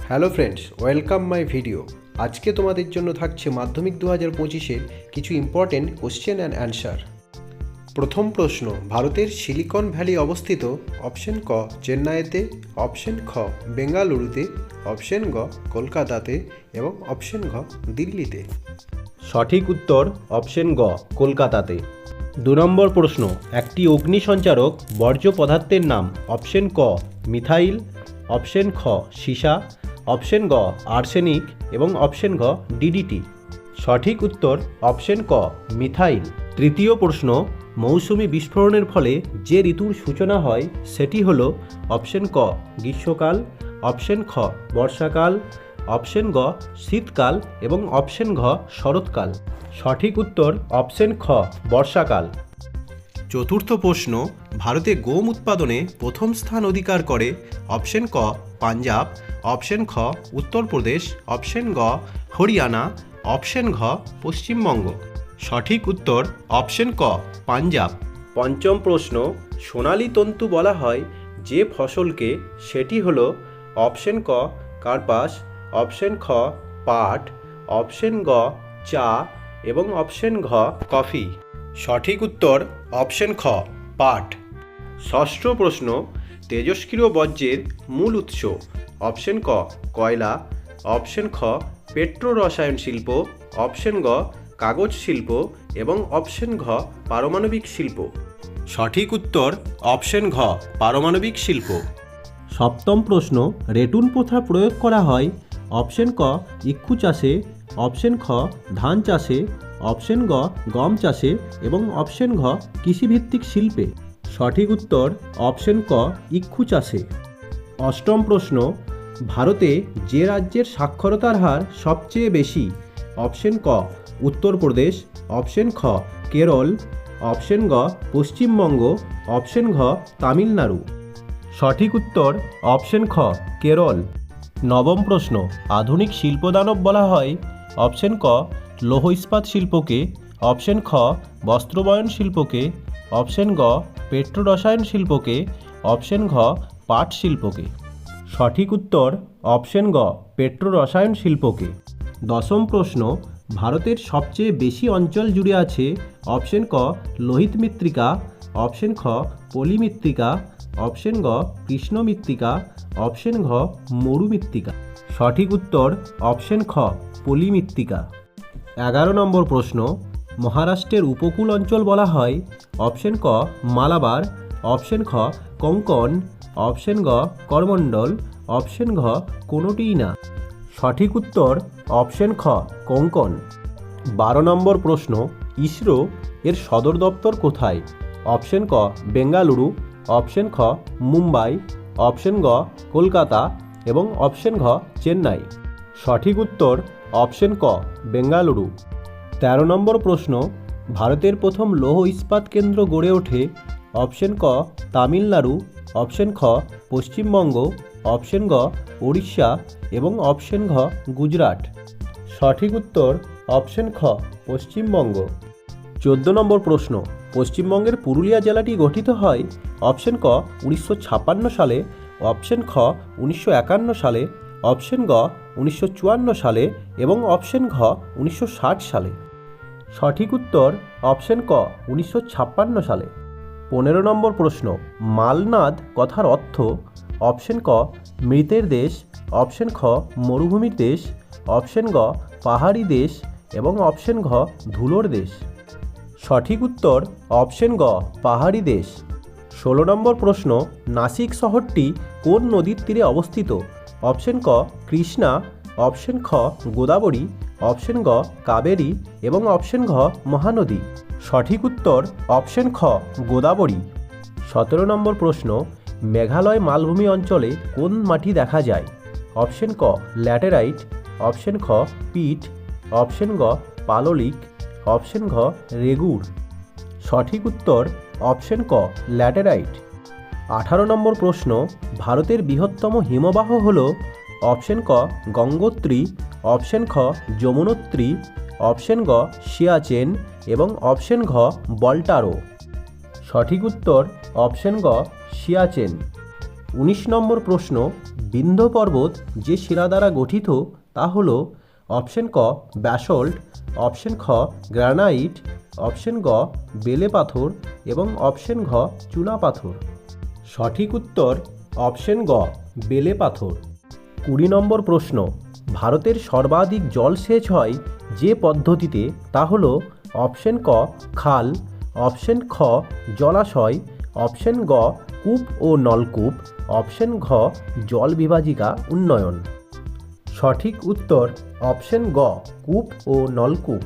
Hello friends, welcome my video. আজকে তোমাদের জন্য থাকছে মাধ্যমিক 2025-এর কিছু ইম্পর্টেন্ট কোশ্চেন অ্যান্ড অ্যান্সার। প্রথম প্রশ্ন, ভারতের সিলিকন ভ্যালি অবস্থিত? অপশন ক চেন্নাইতে, অপশন খ বেঙ্গালুরুতে, অপশন গ কলকাতাতে এবং অপশন ঘ দিল্লিতে। সঠিক উত্তর অপশন গ কলকাতাতে। 2 নম্বর প্রশ্ন, একটি অগ্নিসঞ্চারক বর্জ্য পদার্থের নাম? অপশন ক মিথাইল, অপশন খ সীসা, অপশন গ আর্সেনিক এবং অপশন ঘ ডিডিটি। সঠিক উত্তর অপশন ক মিথাইল। তৃতীয় প্রশ্ন, মৌসুমি বিস্ফোরণের ফলে যে ঋতুর সূচনা হয় সেটি হল? অপশন ক গ্রীষ্মকাল, অপশন খ বর্ষাকাল, অপশন গ শীতকাল এবং অপশন ঘ শরৎকাল। সঠিক উত্তর অপশন খ বর্ষাকাল। চতুর্থ প্রশ্ন, ভারতে গম উৎপাদনে প্রথম স্থান অধিকার করে? অপশন ক পাঞ্জাব, অপশন খ উত্তরপ্রদেশ, অপশন গ হরিয়ানা, অপশন ঘ পশ্চিমবঙ্গ। সঠিক উত্তর অপশন ক পাঞ্জাব। পঞ্চম প্রশ্ন, সোনালী তন্তু বলা হয় যে ফসলকে, সেটি হল? অপশন ক কার্পাস, অপশন খ পাট, অপশন গ চা এবং অপশন ঘ কফি। সঠিক উত্তর অপশন খ পাট। ষষ্ঠ প্রশ্ন, তেজস্ক্রিয় বর্জ্যের মূল উৎস? অপশন ক কয়লা, অপশন খ পেট্রো রসায়ন শিল্প, অপশন গ কাগজ শিল্প এবং অপশন ঘ পারমাণবিক শিল্প। সঠিক উত্তর অপশন ঘ পারমাণবিক শিল্প। সপ্তম প্রশ্ন, রেটুন প্রথা প্রয়োগ করা হয়? অপশন ক ইক্ষু চাষে, অপশন খ ধান চাষে, অপশন গ গম চাষে এবং অপশন ঘ কৃষিভিত্তিক শিল্পে। সঠিক উত্তর অপশন ক ইক্ষু চাষে। অষ্টম প্রশ্ন, ভারতে যে রাজ্যের সাক্ষরতার হার সবচেয়ে বেশি? অপশন ক উত্তরপ্রদেশ, অপশন খ কেরল, অপশন গ পশ্চিমবঙ্গ, অপশন ঘ তামিলনাড়ু। সঠিক উত্তর অপশন খ কেরল। নবম প্রশ্ন, আধুনিক শিল্পদানব বলা হয়? অপশন ক লৌহ ইস্পাত শিল্পকে, অপশন খ বস্ত্রবয়ন শিল্পকে, অপশন গ পেট্রো রসায়ন শিল্পকে, অপশন ঘ পাট শিল্পকে। সঠিক উত্তর অপশন গ পেট্রো রসায়ন শিল্পকে। দশম প্রশ্ন, ভারতের সবচেয়ে বেশি অঞ্চল জুড়ে আছে? অপশন ক লোহিত মৃত্তিকা, অপশন খ পলি মৃত্তিকা, অপশন গ কৃষ্ণ মৃত্তিকা, অপশন ঘ মরু মৃত্তিকা। সঠিক উত্তর অপশন খ পলি মৃত্তিকা। 11 নম্বর প্রশ্ন, মহারাষ্ট্রের উপকূল অঞ্চল বলা হয়? অপশন ক মালাবার, অপশন খ কোঙ্কণ, অপশন গ করমণ্ডল, অপশন ঘ কোনোটিই না। সঠিক উত্তর অপশন খ কোঙ্কণ। 12 নম্বর প্রশ্ন, ইসরো এর সদর দপ্তর কোথায়? অপশন ক বেঙ্গালুরু, অপশন খ মুম্বাই, অপশন গ কলকাতা এবং অপশন ঘ চেন্নাই। সঠিক উত্তর অপশন ক বেঙ্গালুরু। 13 নম্বর প্রশ্ন, ভারতের প্রথম লৌহ ইস্পাত কেন্দ্র গড়ে ওঠে? অপশন ক তামিলনাড়ু, অপশন খ পশ্চিমবঙ্গ, অপশন গ উড়িষ্যা এবং অপশন ঘ গুজরাট। সঠিক উত্তর অপশন খ পশ্চিমবঙ্গ। 14 নম্বর প্রশ্ন, পশ্চিমবঙ্গের পুরুলিয়া জেলাটি গঠিত হয়? অপশন ক 1956 সালে, অপশন খ 1951 সালে, অপশন গ 1954 সালে এবং অপশন ঘ 1960 সালে। সঠিক উত্তর অপশন ক 1956 সালে। 15 নম্বর প্রশ্ন, মালনাদ কথার অর্থ? অপশন ক মৃতের দেশ, অপশন খ মরুভূমির দেশ, অপশন গ পাহাড়ি দেশ এবং অপশন ঘ ধুলোর দেশ। সঠিক উত্তর অপশন গ পাহাড়ি দেশ। 16 নম্বর প্রশ্ন, নাসিক শহরটি কোন নদীর তীরে অবস্থিত? অপশন ক কৃষ্ণা, অপশন খ গোদাবরী, অপশন গ কাবেরী এবং অপশন ঘ মহানদী। সঠিক উত্তর অপশন খ গোদাবরী। 17 নম্বর প্রশ্ন, মেঘালয় মালভূমি অঞ্চলে কোন মাটি দেখা যায়? অপশন ক ল্যাটেরাইট, অপশন খ পিট, অপশন গ পাললিক, অপশন ঘ রেগুড়। সঠিক উত্তর অপশন ক ল্যাটেরাইট। 18 নম্বর প্রশ্ন, ভারতের বৃহত্তম হিমবাহ হল? অপশন ক গঙ্গোত্রী, অপশন খ যমুনোত্রী, অপশন গ সিয়াচেন এবং অপশন ঘ বল্টারো। সঠিক উত্তর অপশন গ সিয়াচেন। 19 নম্বর প্রশ্ন, বিন্ধ্য পর্বত যে শিলা দ্বারা গঠিত তা হল অপশন ক ব্যাসল্ট, অপশন খ গ্রানাইট, অপশন গ বেলে পাথর এবং অপশন ঘ চুনা পাথর। সঠিক উত্তর অপশন গ বেলে পাথর। 20 নম্বর প্রশ্ন, ভারতের সর্বাধিক জলসেচ হয় যে পদ্ধতিতে তা হল অপশন ক খাল, অপশন খ জলাশয়, অপশন গ কূপ ও নলকূপ, অপশন ঘ জল বিভাজিকা উন্নয়ন। সঠিক উত্তর অপশন গ কূপ ও নলকূপ।